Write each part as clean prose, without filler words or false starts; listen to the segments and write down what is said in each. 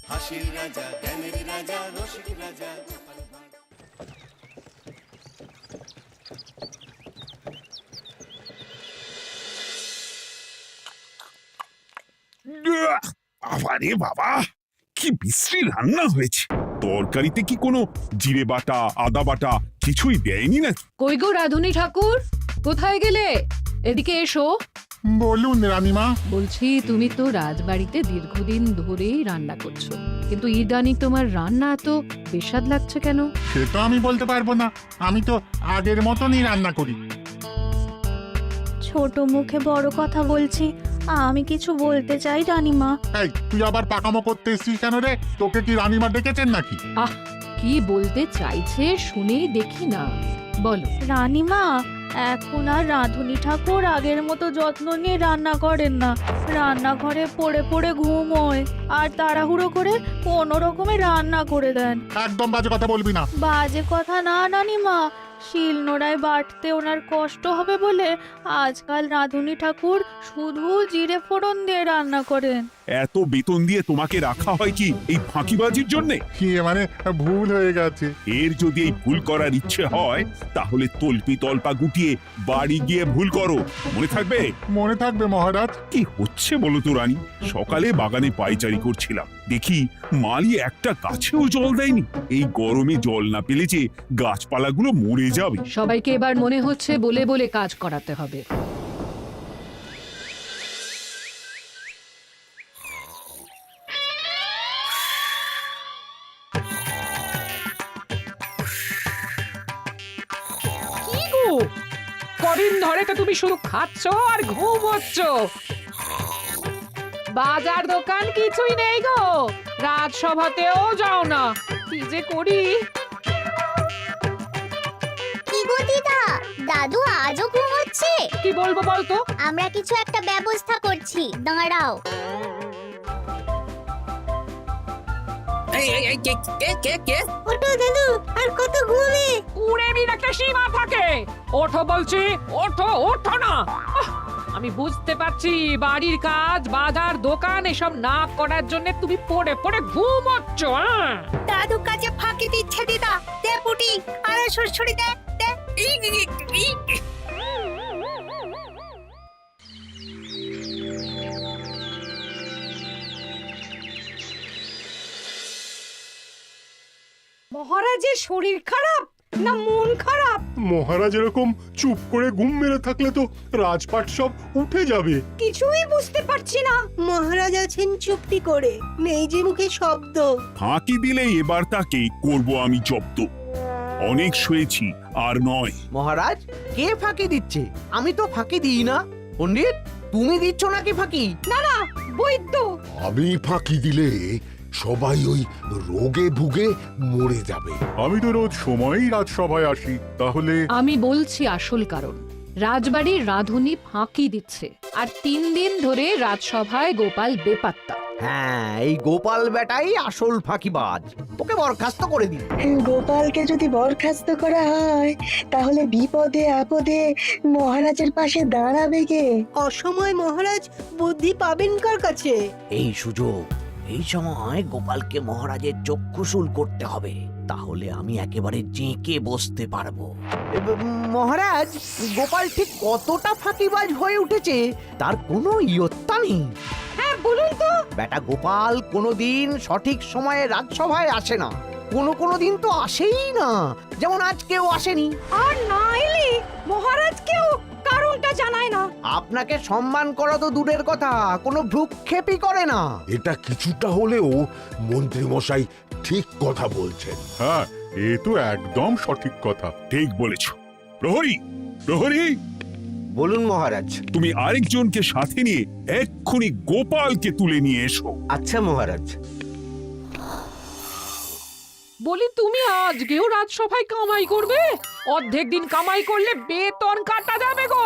হাসির রাজা, জ্ঞানের রাজা, রসিক রাজা। আরে বাবা, কি বিশ্রী রান্না হয়েছে! তরকারিতে কি কোনো জিরে বাটা, আদা বাটা কিছুই দেয়নি নাকি? কই গো রাধুনী ঠাকুর, কোথায় গেলে? এদিকে এসো। বলুন রানীমা। বলছি, তুমি তো রাজবাড়িতে দীর্ঘদিন ধরেই রান্না করছো, কিন্তু ইদানিং তোমার রান্না এত বেস্বাদ লাগছে কেন? সে তো আমি বলতে পারবো না, আমি তো আগের মতনই রান্না করি। ছোট মুখে বড় কথা বলছি, আমি কিছু বলতে চাই রানীমা। এই, তুই আবার পাকামো করতে এসছিস কেন রে? তোকে কি রানীমা ডেকেছেন নাকি? আহ, কি বলতে চাইছে শুনেই দেখি না, বলো। রানীমা, এখন আর রাধুনী ঠাকুর আগের মতো যত্ন নিয়ে রান্না করেন না। রান্নাঘরে পড়ে পড়ে ঘুমোয় আর তাড়াহুড়ো করে কোনো রকমে রান্না করে দেন। একদম বাজে কথা বলবি না। বাজে কথা না রানীমা, শিলনোড়ায় বাটতে ওনার কষ্ট হবে বলে আজকাল রাধুনী ঠাকুর শুধু জিরে ফোড়ন দিয়ে রান্না করেন। এত বেতন দিয়ে তোমাকে রাখা হয় কি এই ফাঁকিবাজির জন্যে? কি মানে ভুল হয়ে গেছে। এর যদি এই ভুল করার ইচ্ছে হয় তাহলে তল্পি তল্পা গুটিয়ে বাড়ি গিয়ে ভুল করো, মনে থাকবে? মনে থাকবে মহারাজ। কি হচ্ছে বলো তো রানী? সকালে বাগানে পায়চারি করছিলাম, দেখি মালি একটা গাছেও জল দেয়নি। এই গরমে জল না পেলে যে গাছপালাগুলো মরে যাবে। সবাইকে এবার মনে হচ্ছে বলে বলে কাজ করাতে হবে। কি গো, কদিন ধরে তো তুমি শুধু খাচ্ছ আর ঘুমোচ্ছ। বাজার দোকান কিছুই নেই গো, রাজসভাতেও যাও না। কি যে করি। কি গো দিদা, দাদু আজও ঘুমোচ্ছে? কি বলবো বলতো? আমরা কিছু একটা ব্যবস্থা করছি, দাঁড়াও। ওঠো দাদু, আর কত ঘুমে? কুড়েমির একটা সীমা থাকে। ওঠো বলছি, ওঠো, ওঠো না। আমি বুঝতে পারছি বাড়ির কাজ, বাজার দোকান এসব না করার জন্য তুমি পড়ে পড়ে ঘুমোচ্ছ। দাদু কাজে ফাঁকি দিচ্ছে দিদা। দে পুটি, আরে সরসরি দে দে। মহারাজের শরীর খারাপ না মন খারাপ? মহারাজ এরকম চুপ করে ঘুম মেরে থাকলে তো রাজপাট সব উঠে যাবে। কিছুই বুঝতে পারছি না। মহারাজ আছেন চুপটি করে, নেই যে মুখে শব্দ। ফাঁকি দিলে এবার তাকে করব আমি জব্দ। অনেক শুয়েছি, আর নয়। মহারাজ, কে ফাঁকি দিচ্ছে? আমি তো ফাঁকি দিই না। পণ্ডিত, তুমি দিচ্ছ নাকি ফাঁকি? না না, বৈদ্য। আমি ফাঁকি দিলে সবাই ওই রোগে ভুগে মরে যাবে। আমি তো রোজ সময়ই রাজসভায় আসি, তাহলে আমি বলছি আসল কারণ। রাজবাড়ির রাধুনী ফাঁকি দিচ্ছে, আর 3 দিন ধরে রাজসভায় গোপাল বেপাত্তা। হ্যাঁ, এই গোপাল বেটাই আসল ফাঁকিবাজ। ওকে বরখাস্ত করে দিন। গোপালকে যদি বরখাস্ত করা হয় তাহলে বিপদে আপদে মহারাজের পাশে দাঁড়াবে কে? অসময় মহারাজ বুদ্ধি পাবেন কার কাছে? এই সুযোগ, এই সময় গোপালকে মহারাজের চক্ষুশূল করতে হবে, তাহলে আমি একেবারে জেঁকে বসতে পারবো। মহারাজ, গোপাল ঠিক কতটা ফাঁকিবাজ হয়ে উঠেছে তার কোনো ইয়ত্তা নেই। হ্যাঁ বলুন তো। বেটা গোপাল কোনোদিন সঠিক সময়ে রাজসভায় আসে না। কোনো দিন তো আসেই না, যেমন আজকেও আসেনি। আর না এলে মহারাজকেও কারণটা জানায় না। আপনাকে সম্মান করা তো দূরের কথা, কোনো ভ্রুক্ষেপই করে না। এটা কিছুটা হলেও মন্ত্রী মশাই ঠিক কথা বলছেন। হ্যাঁ, এ তো একদম সঠিক কথা। ঠিক বলেছ। প্রহরী, প্রহরী, বলুন মহারাজ। তুমি আরেকজনকে সাথে নিয়ে এক্ষুনি গোপালকে তুলে নিয়ে এসো। আচ্ছা মহারাজ। বলি, তুমি আজকেও রাজসভায় কামাই করবে? অর্ধেক দিন কামাই করলে বেতন কাটা যাবে গো।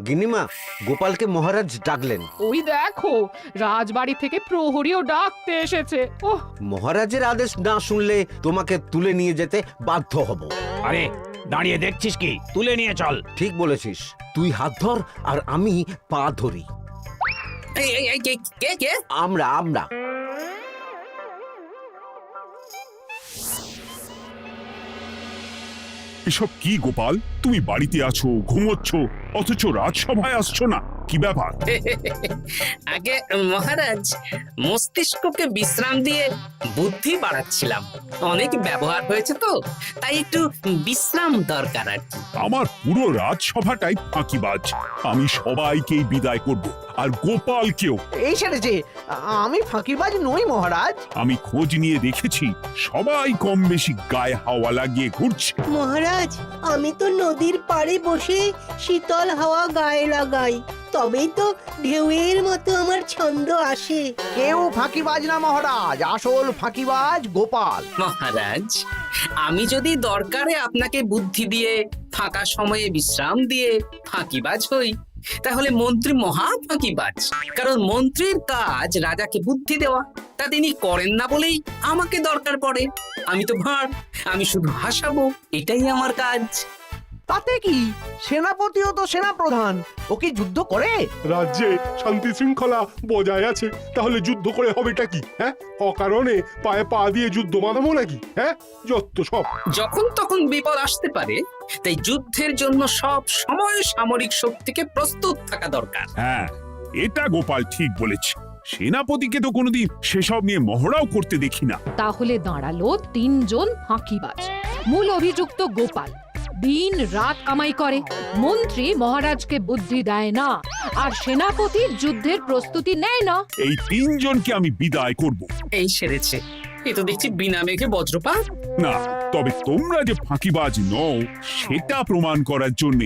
গিন্নিমা, গোপালকে মহারাজ ডাকলেন। ওই দেখো, রাজবাড়ি থেকে প্রহরীও ডাকতে এসেছে। ওহ, মহারাজের আদেশ না শুনলে তোমাকে তুলে নিয়ে যেতে বাধ্য হব। আরে দাঁড়িয়ে দেখছিস কি? তুলে নিয়ে চল। ঠিক বলেছিস, তুই হাত ধর আর আমি পা ধরি। আমরা এসব কি গোপাল? তুমি বাড়িতে আছো, ঘুমোচ্ছ, অথচ রাজসভায় আসছো না, কি ব্যাপার? আগে মহারাজ, মস্তিষ্ককে বিশ্রাম দিয়ে বুদ্ধি বাড়াচ্ছিলাম। অনেক ব্যবহার হয়েছে তো, তাই একটু বিশ্রাম দরকার আর কি। আমার পুরো রাজসভাটাই ফাঁকিবাজ। আমি সবাইকেই বিদায় করব, আর গোপালকেও। এই সেরেছে, আমি ফাঁকিবাজ নই মহারাজ। আমি খোঁজ নিয়ে দেখেছি সবাই কম বেশি গায়ে হাওয়া লাগিয়ে ঘুরছে। মহারাজ, আমি তো নদীর পাড়ে বসে শীতল হাওয়া গায়ে লাগাই, তবেই তো ঢেউয়ের মতো আমার ছন্দ আসে। কেউ ফাঁকিবাজ না মহারাজ, আসল ফাঁকিবাজ গোপাল। মহারাজ, আমি যদি দরকারে আপনাকে বুদ্ধি দিয়ে ফাঁকা সময়ে বিশ্রাম দিয়ে ফাঁকিবাজ হই, তাহলে মন্ত্রী মহা ফাঁকিবাজ। কারণ মন্ত্রীর কাজ রাজাকে বুদ্ধি দেওয়া, তা তিনি করেন না বলেই আমাকে দরকার পড়ে। আমি তো ভাঁড়, আমি শুধু হাসাবো, এটাই আমার কাজ। তাতে কি, সেনাপতিও তো সেনাপ্রধান, ও কি যুদ্ধ করে? রাজ্যে শান্তি শৃঙ্খলা বজায় আছে, তাহলে যুদ্ধ করে হবেটা কি? হ্যাঁ, অকারণে পায়ে পা দিয়ে যুদ্ধ বাঁধাবো নাকি? হ্যাঁ, যত সব। যখন তখন বিপদ আসতে পারে, তাই যুদ্ধের জন্য সব সময় সামরিক শক্তিকে প্রস্তুত থাকা দরকার। হ্যাঁ, এটা গোপাল ঠিক বলেছে। সেনাপতিকে তো কোনোদিন সেসব নিয়ে মহড়াও করতে দেখি না। তাহলে দাঁড়ালো 3 জন ফাঁকিবাজ। মূল অভিযুক্ত গোপাল দিন রাত কামাই করে, মন্ত্রী মহারাজকে বুদ্ধি দেয় না, আর সেনাপতি যুদ্ধের প্রস্তুতি নেয় না। এই 3 জনকে আমি বিদায় করব। এই সেরেছে, এ তো দেখছি বিনা মেঘে বজ্রপাত। না, তবে তোমরা যে ফাঁকিবাজ নও সেটা প্রমাণ করার জন্য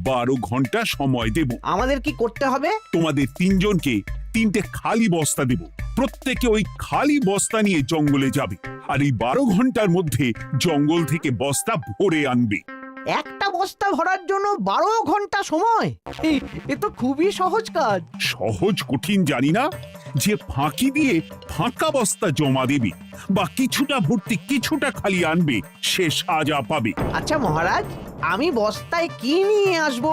12 ঘন্টা সময় দেব। আমাদের কি করতে হবে? তোমাদের 3 জনকে 3টে খালি বস্তা দেব। প্রত্যেকে ওই খালি বস্তা নিয়ে জঙ্গলে যাবে, আর এই 12 ঘন্টার মধ্যে জঙ্গল থেকে বস্তা ভরে আনবে। একটা বস্তা ভরার জন্য 12 ঘন্টা সময়? এ তো খুবই সহজ কাজ। সহজ কঠিন জানি না, যে ফাঁকি দিয়ে ফাঁকা বস্তা জমা দেবে বা কিছুটা ভর্তি কিছুটা খালি আনবে, সে সাজা পাবে। আচ্ছা মহারাজ, আমি বস্তায় কি নিয়ে আসবো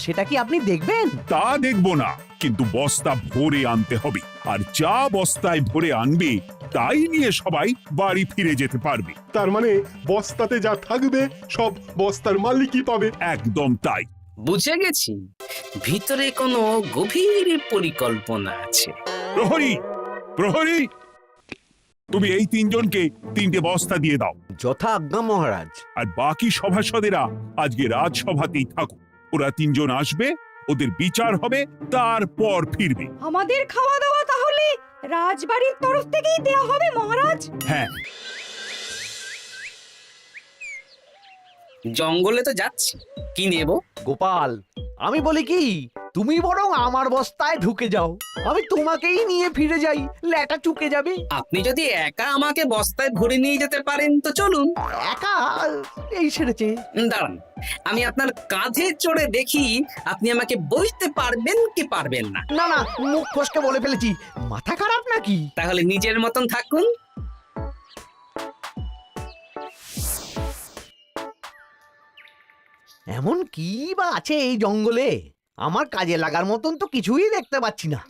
সেটা কি আপনি দেখবেন? তা দেখবো না, কিন্তু বস্তা ভরে আনতে হবে। আর যা বস্তায় ভরে আনবে তাই নিয়ে সবাই বাড়ি ফিরে যেতে পারবে। তার মানে বস্তাতে যা থাকবে সব বস্তার মালিকই পাবে। একদম তাই। বুঝে গেছি, ভিতরে কোনো গভীর পরিকল্পনা আছে। প্রহরী, প্রহরী, তুমি এই 3 জনকে 3টে বস্তা দিয়ে দাও। যথা আজ্ঞা মহারাজ। আর বাকি সভাসদেরা আজকে রাজসভাতেই থাকো। ওরা 3 জন আসবে, ওদের বিচার হবে, তারপর ফিরবে। আমাদের খাওয়া দাওয়া তাহলে রাজবাড়ির তরফ থেকেই দেয়া হবে মহারাজ? হ্যাঁ। জঙ্গলে তো যাচ্ছি, কি নেব? গোপাল, আমি বলি কি, তুমি বরং আমার বস্তায় ঢুকে যাও, আমি তোমাকেই নিয়ে ফিরে যাই, লেটা চুকে যাবে। আপনি যদি একা আমাকে বস্তায় ভরে নিয়ে যেতে পারেন তো চলুন। একা? এই সেরেছে। দাঁড়ান, আমি আপনার কাঁধে চড়ে দেখি আপনি আমাকে বইতে পারবেন কি পারবেন না। না না, মুখ ফসকে বলে ফেলেছি, মাথা খারাপ নাকি? তাহলে নিজের মতন থাকুন। এমন কি বা আছে এই জঙ্গলে? আমার কাজে লাগার মতন তো কিছুই দেখতে পাচ্ছি না।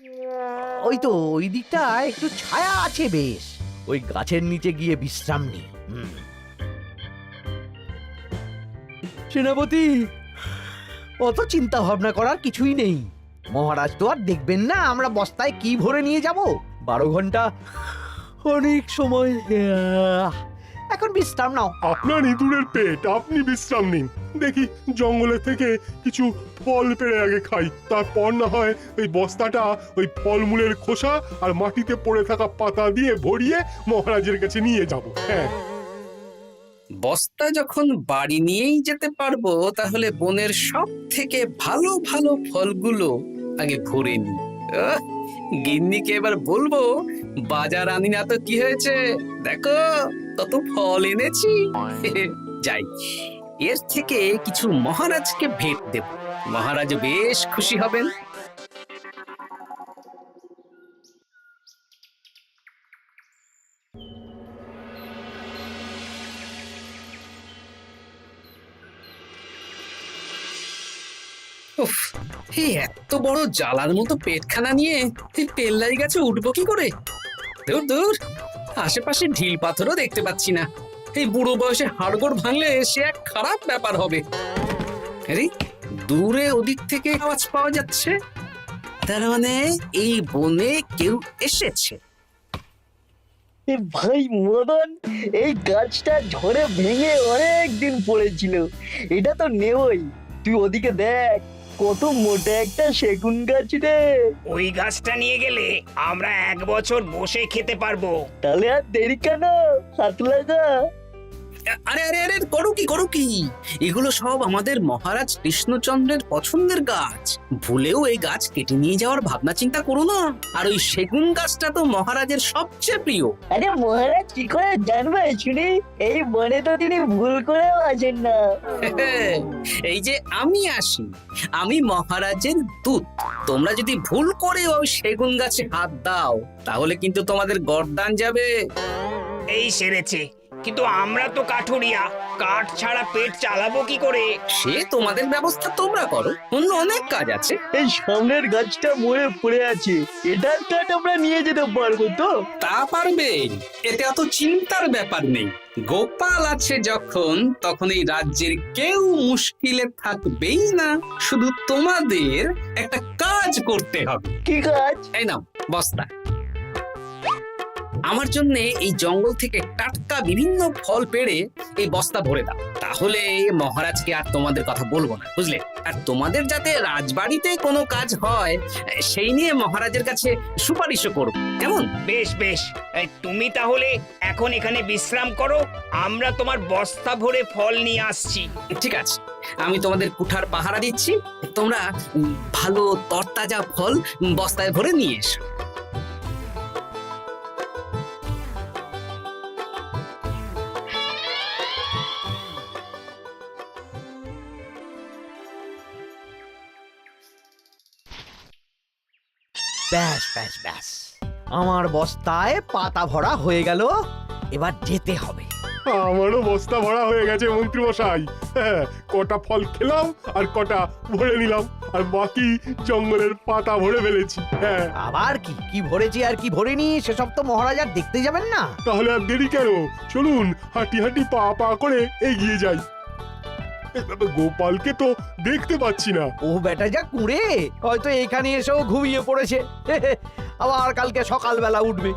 ওই তো ওই দিকটা একটু ছায়া আছে বেশ, ওই গাছের নিচে গিয়ে বিশ্রাম নি। সেনাপতি, অত চিন্তা ভাবনা করার কিছুই নেই। মহারাজ তো আর দেখবেন না আমরা বস্তায় কি ভরে নিয়ে যাব। 12 ঘন্টা অনেক সময়। এখন বিশ্রাম নাও। আপনার ইঁদুরের পেট, আপনি বিশ্রাম নিন। দেখি জঙ্গলে থেকে কিছু ফল পেড়ে আগে খাই, তারপর না হয় ওই বস্তাটা ওই ফলমূলের খোসা আর মাটিতে পড়ে থাকা পাতা দিয়ে ভরিয়ে মহারাজের কাছে নিয়ে যাব। হ্যাঁ, বস্তা যখন বাড়ি নিয়েই যেতে পারবো, তাহলে বনের সব থেকে ভালো ভালো ফলগুলো আগে ভরে নি। গিন্নিকে এবার বলবো, বাজার আনি না তো কি হয়েছে, দেখো কত ফল এনেছি। যাই, এর থেকে কিছু মহারাজকে ভেট দেব, মহারাজ বেশ খুশি হবেন। উফ, এই এত বড় জ্বালার মতো পেটখানা নিয়ে এই তেল্লাই গাছে উঠবো কি করে? দূর দূর, আশেপাশে ঢিল পাথরও দেখতে পাচ্ছি না। এই বুড়ো বয়সে হাড়গোড় ভাঙলে সে এক খারাপ ব্যাপার হবে। আরে দূরে ওদিক থেকে আওয়াজ পাওয়া যাচ্ছে, তার মানে এই বনে কেউ এসেছে। ভাই মদন, এই গাছটা ঝড়ে ভেঙে অনেক দিন পড়েছিল, এটা তো নেবই। তুই ওদিকে দেখ, কত মোটা একটা সেগুন গাছ রে। ওই গাছটা নিয়ে গেলে আমরা 1 বছর বসে খেতে পারবো। তাহলে আর দেরি কেন, হাত লাগা। আরে আরে আরে করো কি, এগুলো সব আমাদের মহারাজ কৃষ্ণচন্দ্রের পছন্দের গাছ। ভুলেও এই গাছ কেটে নিয়ে যাওয়ার ভাবনা চিন্তা করো না। আর ওই সেগুন গাছটা তো মহারাজের সবচেয়ে প্রিয়। আরে মহারাজ কি করে জানবে শুনি, এই বনে তো তিনি ভুল করেও আসেন না। এই যে আমি আসি, আমি মহারাজের দূত। তোমরা যদি ভুল করে ওই সেগুন গাছে হাত দাও, তাহলে কিন্তু তোমাদের গর্দান যাবে। এই সেরেছে, কিন্তু আমরা তো কাঠুরিয়া, কাঠ ছাড়া পেট চালাবো কি করে? সে তোমাদের ব্যবস্থা তোমরা করো, অন্য অনেক কাজ আছে। এই সামনের গাছটা মরে পড়ে আছে, এটার কাঠ আমরা নিয়ে যেতে পারবো তো? তা পারবে, এতে অত চিন্তার ব্যাপার নেই। গোপাল আছে যখন, তখন এই রাজ্যের কেউ মুশকিলে থাকবেই না। শুধু তোমাদের একটা কাজ করতে হবে। কি কাজ? এই নাও বস্তা। আমার জন্য এই জঙ্গল থেকে টাটকা বিভিন্ন ফল পেড়ে এই বস্তা ভরে দাও, তাহলে মহারাজকে আর তোমাদের কথা বলবো না, বুঝলে? আর তোমাদের যাতে রাজবাড়িতে কোনো কাজ হয় সেই নিয়ে মহারাজের কাছে সুপারিশও করব, কেমন? বেশ বেশ, তুমি তাহলে এখন এখানে বিশ্রাম করো, আমরা তোমার বস্তা ভরে ফল নিয়ে আসছি। ঠিক আছে, আমি তোমাদের কুঠার পাহারা দিচ্ছি, তোমরা ভালো তরতাজা ফল বস্তায় ভরে নিয়ে এসো। ব্যাস ব্যাস ব্যাস, আমার বস্তায় পাতা ভরা হয়ে গেল, এবার যেতে হবে। আমারও বস্তা ভরা হয়ে গেছে মন্ত্রী মশাই। হ্যাঁ, কটা ফল খেলাম আর কটা ভরে নিলাম, আর বাকি জঙ্গলের পাতা ভরে ফেলেছি। হ্যাঁ, আবার কি কি ভরেছি আর কি ভরিনি সেসব তো মহারাজ আর দেখতে যাবেন না। তাহলে আর দেরি কেন, চলুন হাঁটি হাঁটি পা পা করে এগিয়ে যাই। গোপালকে তো দেখতে পাচ্ছি না। ও বেটা যা কুঁড়ে, হয়তো এখানে এসেও ঘুমিয়ে পড়েছে। আবার কালকে সকালবেলা উঠবে।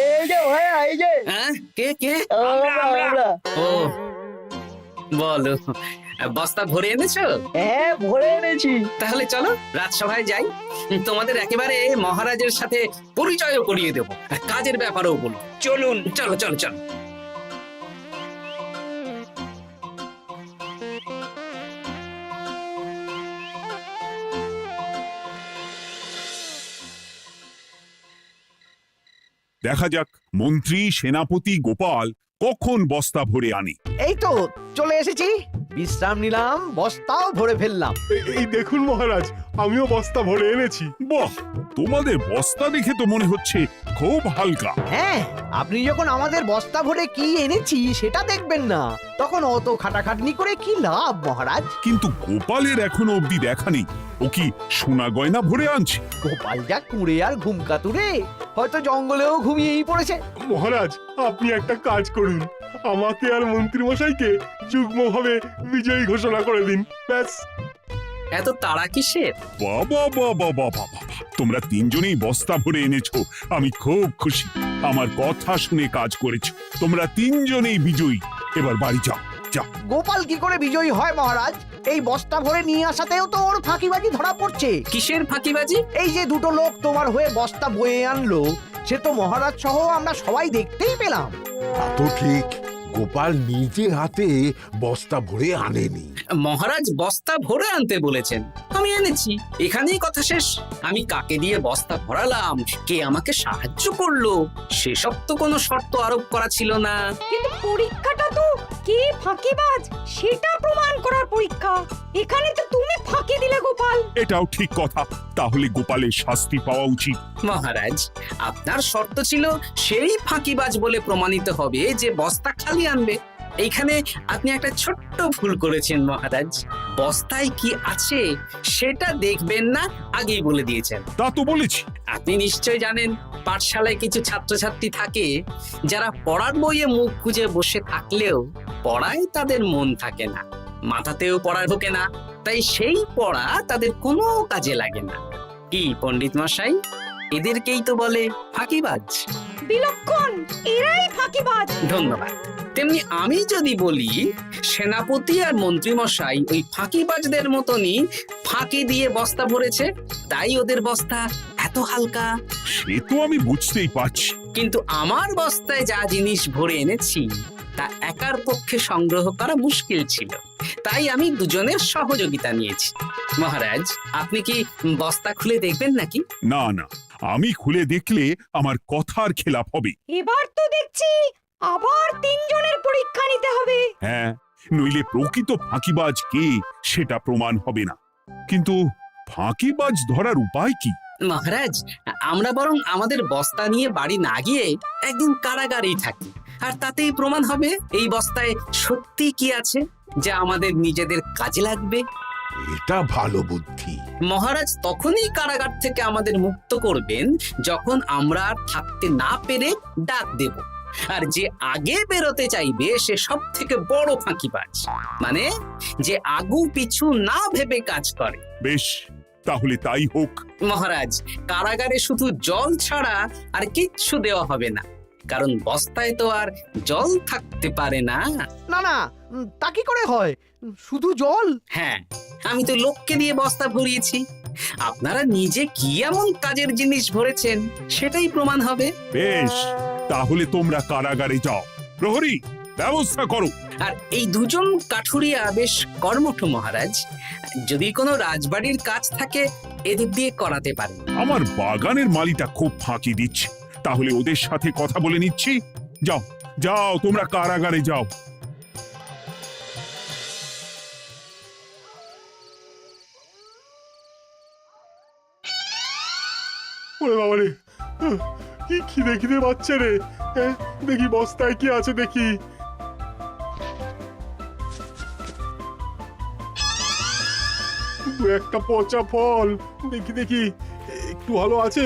এই যে ভাইয়া, এই যে। হ্যাঁ, কে কে? আমরা। ও বলো, বস্তা ভরে এনেছো? হ্যাঁ, ভরে এনেছি। তাহলে চলো রাজসভায় যাই, তোমাদের একেবারে মহারাজের সাথে পরিচয়ও করিয়ে দেবো, আর কাজের ব্যাপারেও বলবো। চলুন, চলো চলো চলো। দেখা যাক মন্ত্রী সেনাপতি গোপাল কখন বস্তা ভরে আনে। এই তো চলে এসেছি, বিশ্রাম নিলাম, বস্তাও ভরে ফেললাম। এই দেখুন মহারাজ, আমিও বস্তা ভরে এনেছি। বাহ, তোমাদের বস্তা দেখে তো মনে হচ্ছে খুব হালকা। হ্যাঁ, আপনি যখন আমাদের বস্তা ভরে কি এনেছি সেটা দেখবেন না, তখন অত খাটাখাটনি করে কি লাভ মহারাজ? কিন্তু গোপালের এখনো অবধি দেখা নেই, ও কি সোনা গয়না ভরে আনছে? গোপাল যা কুঁড়ে আর ঘুমকাতুরে, হয়তো জঙ্গলেও ঘুমিয়েই পড়েছে। মহারাজ, আপনি একটা কাজ করুন, আমাকে আর মন্ত্রী মশাইকে যুগ্মভাবে বিজয়ী ঘোষণা করে দিন, ব্যাস। এত তাড়া কিসের? বাবা বাবা বাবা বাবা, তোমরা তিনজনেই বস্তা ভরে এনেছো, আমি খুব খুশি। আমার কথা শুনে কাজ করেছো, তোমরা তিনজনেই বিজয়ী। এবার বাড়ি যাও, যাও। গোপাল কি করে বিজয়ী হয় মহারাজ? এই বস্তা ভরে নিয়ে আসাতেও তো ওর ফাঁকিবাজি ধরা পড়ছে। কিসের ফাঁকিবাজি? এই যে দুটো লোক তোমার হয়ে বস্তা বয়ে আনলো, সে তো মহারাজ সহ আমরা সবাই দেখতেই পেলাম। তা তো ঠিক, গোপাল নিজে হাতে বস্তা ভরে আনেনি। মহারাজ বস্তা ভরে আনতে বলেছেন, আমি এনেছি, এখানেই কথা শেষ। আমি কাকে দিয়ে বস্তা ভরালাম, কে আমাকে সাহায্য করলো, সেসব তো কোনো শর্ত আরোপ করা ছিল না। কিন্তু পরীক্ষাটা তো কে ফাঁকিবাজ সেটা প্রমাণ করার পরীক্ষা। এখানে তো তুমি ফাঁকি দিলে গোপাল। এটাও ঠিক কথা, তাহলে গোপালের শাস্তি পাওয়া উচিত। মহারাজ, আপনার শর্ত ছিল সেই ফাঁকিবাজ বলে প্রমাণিত হবে যে বস্তা খালি আনবে। এইখানে আপনি একটা ছোট্ট ভুল করেছেন মহারাজ। বস্তায় কি আছে সেটা দেখবেন না, আগেই বলে দিয়েছেন। তা তো বলেছি। আপনি নিশ্চয় জানেন পাঠশালায় কিছু ছাত্রছাত্রী থাকে যারা পড়ার বইয়ে মুখ গুজে বসে থাকলেও পড়ায় তাদের মন থাকে না, মাথাতেও পড়া ঢোকে না, তাই সেই পড়া তাদের কোনো কাজে লাগে না। কি পণ্ডিত মশাই, এদেরকেই তো বলে ফাঁকিবাজ। বিলক্ষণ, এরাই ফাঁকিবাজ। ধন্যবাদ। তেমনি আমি যদি বলি সেনাপতি আর মন্ত্রী মশাই ওই ফাঁকিবাজদের মতনই ফাঁকি দিয়ে বস্তা ভরেছে, তাই ওদের বস্তা এত হালকা। সে তো আমি বুঝতেই পারছি। কিন্তু আমার বস্তায় যা জিনিস ভরে এনেছি তা একার পক্ষে সংগ্রহ করা মুশকিল ছিল, তাই আমি দুজনের সহযোগিতা নিয়েছি। মহারাজ, আপনি কি বস্তা খুলে দেখবেন নাকি? না না, আমি খুলে দেখলে আমার কথার খেলাপ হবে। এবার তো দেখছি আবার তিনজনের পরীক্ষা নিতে হবে। হ্যাঁ, নইলে প্রকৃত ফাঁকিবাজ কে সেটা প্রমাণ হবে না। কিন্তু ফাঁকিবাজ ধরার উপায় কি? মহারাজ, আমরা বরং আমাদের বস্তা নিয়ে বাড়ি না গিয়ে একদিন কারাগারেই থাকি, আর তাতেই প্রমাণ হবে এই বস্তায় সত্যি কি আছে যা আমাদের নিজেদের কাজে লাগবে। এটা ভালো বুদ্ধি। মহারাজ তখনই কারাগার থেকে আমাদের মুক্ত করবেন যখন আমরা আর থাকতে না পেরে ডাক দেব, আর যে আগে বেরোতে চাইবে সে সব থেকে বড় ফাঁকিবাজ, মানে যে আগু পিছু না ভেবে কাজ করে। বেশ, তাহলে তাই হোক। মহারাজ, কারাগারে শুধু জল ছাড়া আর কিচ্ছু দেওয়া হবে না, কারণ বস্তায় তো আর জল থাকতে পারে না। না না, তা কি করে হয়? শুধু জল? হ্যাঁ, আমি তো লোককে দিয়ে বস্তা ভরিয়েছি। আপনারা নিজে কি এমন কাজের জিনিস ভরেছেন সেটাই প্রমাণ হবে। বেশ, তাহলে তোমরা কারাগারে যাও। প্রহরী, ব্যবস্থা করো। আর এই দুজন কাঠুরিয়া বেশ কর্মঠ মহারাজ, যদি কোনো রাজবাড়ির কাজ থাকে এদের দিয়ে করাতে পারেন। আমার বাগানের মালিটা খুব ফাঁকি দিচ্ছে, তাহলে ওদের সাথে কথা বলে নিচ্ছি। যাও যাও, তোমরা কারাগারে যাও। ওরে বাবা রে, কি খিদে খিদে পাচ্ছে রে। দেখি বস্তায় কি আছে দেখি। দু একটা পচা ফল, দেখি দেখি একটু ভালো আছে।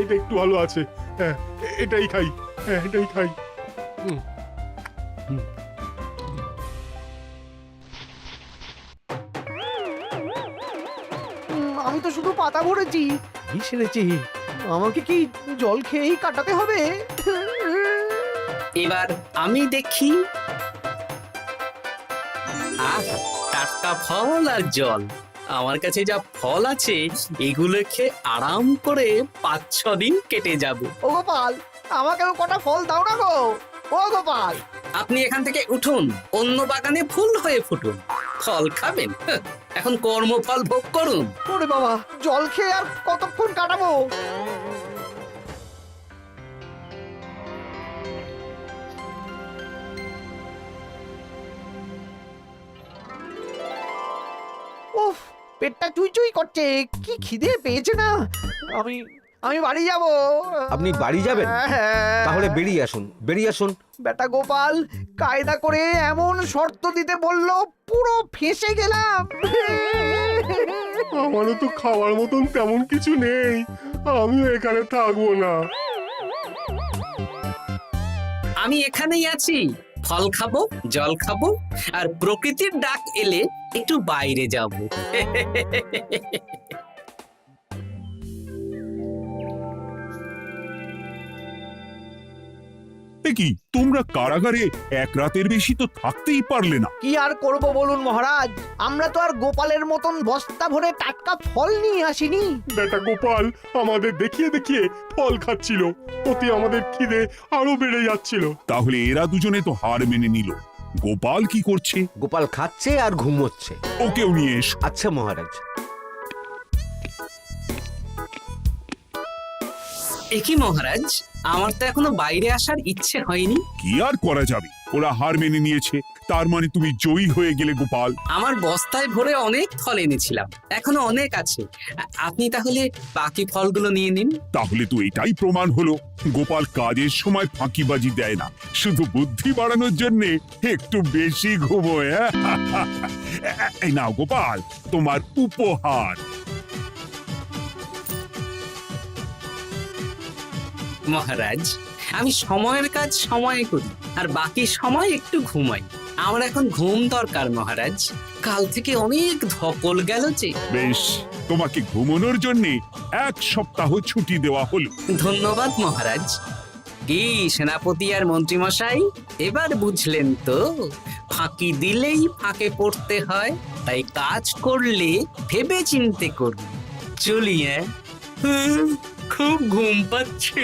এটা একটু ভালো আছে, হ্যাঁ এটাই খাই, হ্যাঁ এটাই খাই। আমি তো শুধু পাতা ভরেছি, এই সেরেছি। আমাকে কি জল খেয়েই কাটাতে হবে? এবার আমি দেখি। আহা, টাটকা ফল আর জল। আমার কাছে যা ফল আছে এগুলো খেয়ে আরাম করে 5-6 দিন কেটে যাবে। ও গোপাল, আমাকেও কটা ফল দাও না গো। ও গোপাল, আপনি এখান থেকে উঠুন, অন্য বাগানে ফুল হয়ে ফুটুন। ফল খাবেন? এখন কর্মফল ভোগ করুন। ওরে বাবা, জল খেয়ে আর কতক্ষণ কাটাবো? উফ, পেটটা চুই চুই করছে, কি খিদে পেয়েছে না। আমি আমি বাড়ি যাব। আপনি বাড়ি যাবেন? তাহলে বেরিয়ে আসুন, বেরিয়ে আসুন। বেটা গোপাল কায়দা করে এমন শর্ত দিতে বললো, পুরো ফেঁসে গেলাম। আমারও তো খাওয়ার মতন তেমন কিছু নেই, আমিও এখানে থাকবো না। আমি এখানেই আছি, ফল খাবো, জল খাবো, আর প্রকৃতির ডাক এলে একটু বাইরে যাব। কি তোমরা কারাগারে এক রাতের বেশি তো থাকতেই পারলে না? কি আর করব বলুন মহারাজ, আমরা তো আর গোপালের মতন বস্তা ভরে টাটকা ফল নিয়ে আসিনি। বেটা গোপাল আমাদের দেখিয়ে দেখিয়ে ফল খাচ্ছিল, অতি আমাদের খিদে আরো বেড়ে যাচ্ছিল। তাহলে এরা দুজনে তো হার মেনে নিল। গোপাল কি করছে? গোপাল খাচ্ছে আর ঘুমোচ্ছে। ওকেও নিয়ে এসো। আচ্ছা মহারাজ। একই মহারাজ, আমার তো এখনো বাইরে আসার ইচ্ছে হয়নি। কি আর করা যাবে, ওরা হার মেনে নিয়েছে, তার মানে তুমি জয়ী হয়ে গেলে গোপাল। আমার বস্তায় ভরে অনেক ফল এনেছিলাম, এখনো অনেক আছে। আপনি তাহলে বাকি ফলগুলো নিয়ে নিন। তাহলে তো এটাই প্রমাণ হলো গোপাল কাজের সময় ফাঁকিবাজি দেয় না, শুধু বুদ্ধি বাড়ানোর জন্য একটু বেশি ঘুমোয়। এই নাও গোপাল, তোমার উপহার। মহারাজ, আমি সময়ের কাজ সময়ে করি আর বাকি সময় একটু ঘুমাই। আমার এখন ঘুম দরকার মহারাজ, কাল থেকে অনেক ধকল গেল যে। বেশ, তোমাকে ঘুমানোর জন্য 1 সপ্তাহ ছুটি দেওয়া হলো। ধন্যবাদ মহারাজ। কি সেনাপতি আর মন্ত্রী মশাই, এবার বুঝলেন তো ফাঁকি দিলেই ফাঁকে পড়তে হয়, তাই কাজ করলে ভেবে চিন্তে করুন। চলি, খুব ঘুম পাচ্ছে।